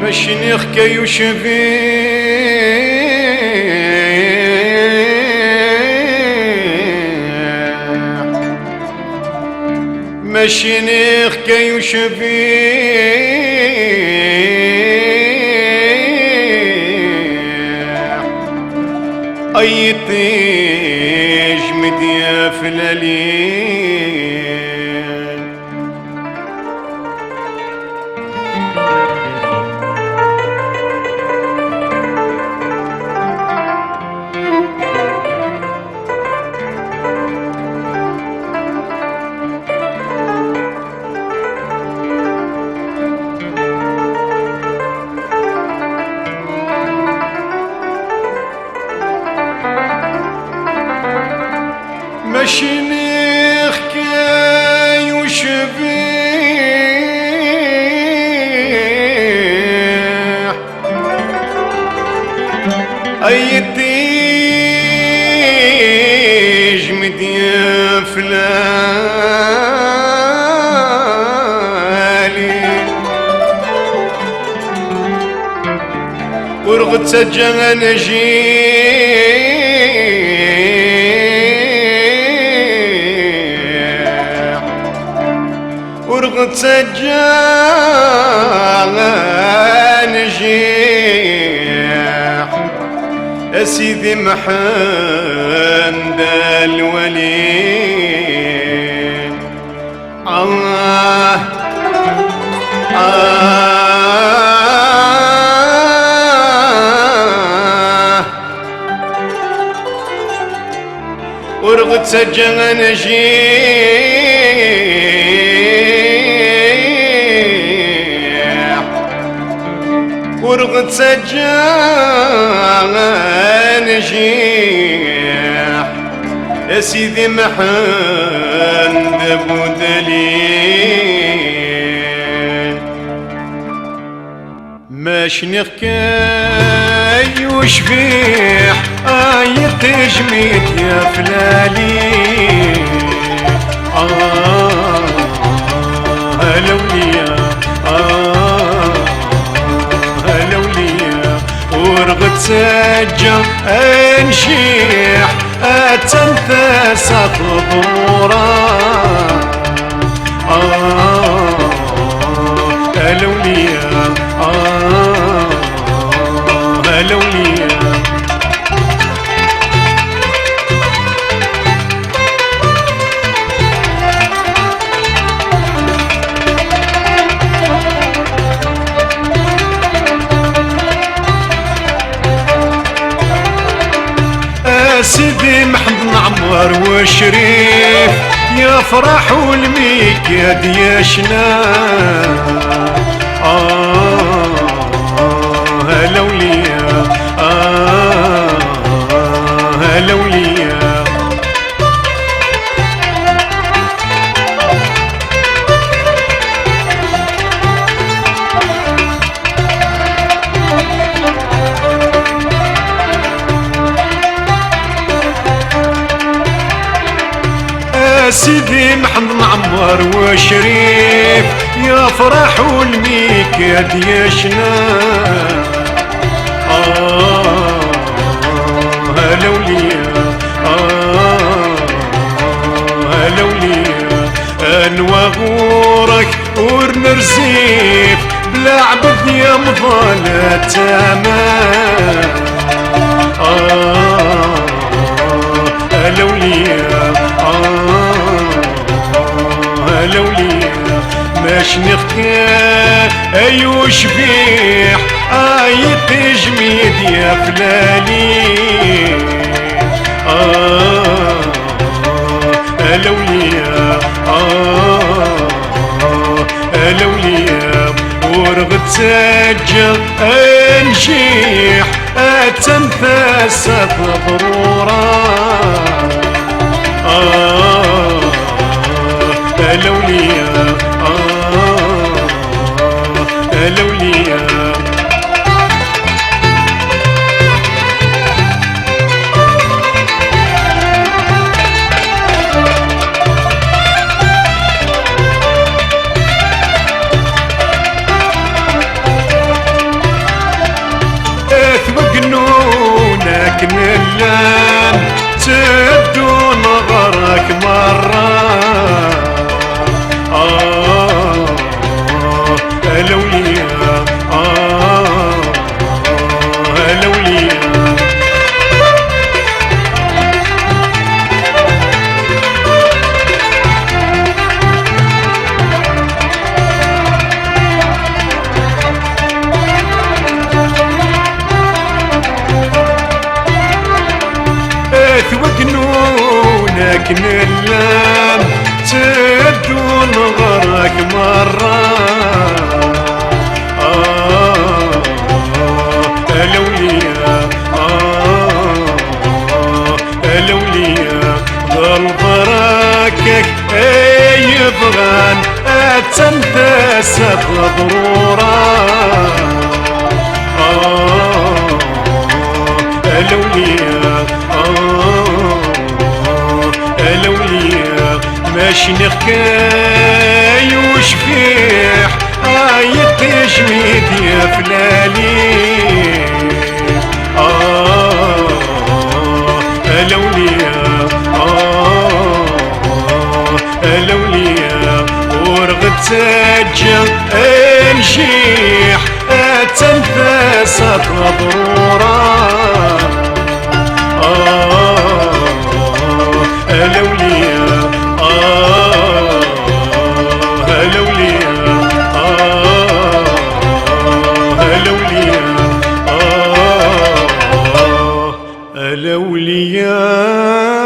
ماشي نخكي وشفي ماشي نخكي وشفي اي طيش مديا في الليل ماشي نخكي وشبيح اي تيج مديا فلالي ورغد سجن نجيح ورغد سجان نجيح يا سيدي محمد الولي الله ورغد سجان نجيح ورغد سجان نجيح يا سيدي محمد ابو دليل ماشي نخكي وشبيح اي تجميد يا فلالي هلوليا هلوليا ورغد سجا انشيح اتنفس ضمورا هلوليا هلوليا سيدي محمد عمر وشريف يا فرح والميكاد يا شنان هلوليا هلوليا سيدي محمد عمر وشريف يا فرح والميكاد يا شنان هلوليا هلوليا انوغورك ورنرزيف بلا عبد يا مظلة تمام هلوليا هلوليا ماش نخكي اي وشبيح اي تجميد يا فلالي هلوليا هلوليا ورغد سجل انجيح اتنفس ضرورا هلوليا هلوليا وياك نلام تدون غرك مرة الأولياء الأولياء ظل براكك يبغان تنتسب ضرورا الأولياء الأولياء ماشي نخكاي وشفيح يتجميد يا فلالي الأولياء الأولياء ورغد تسجل نجيح تنفس ضرورا الأولياء الأولياء الأولياء الأولياء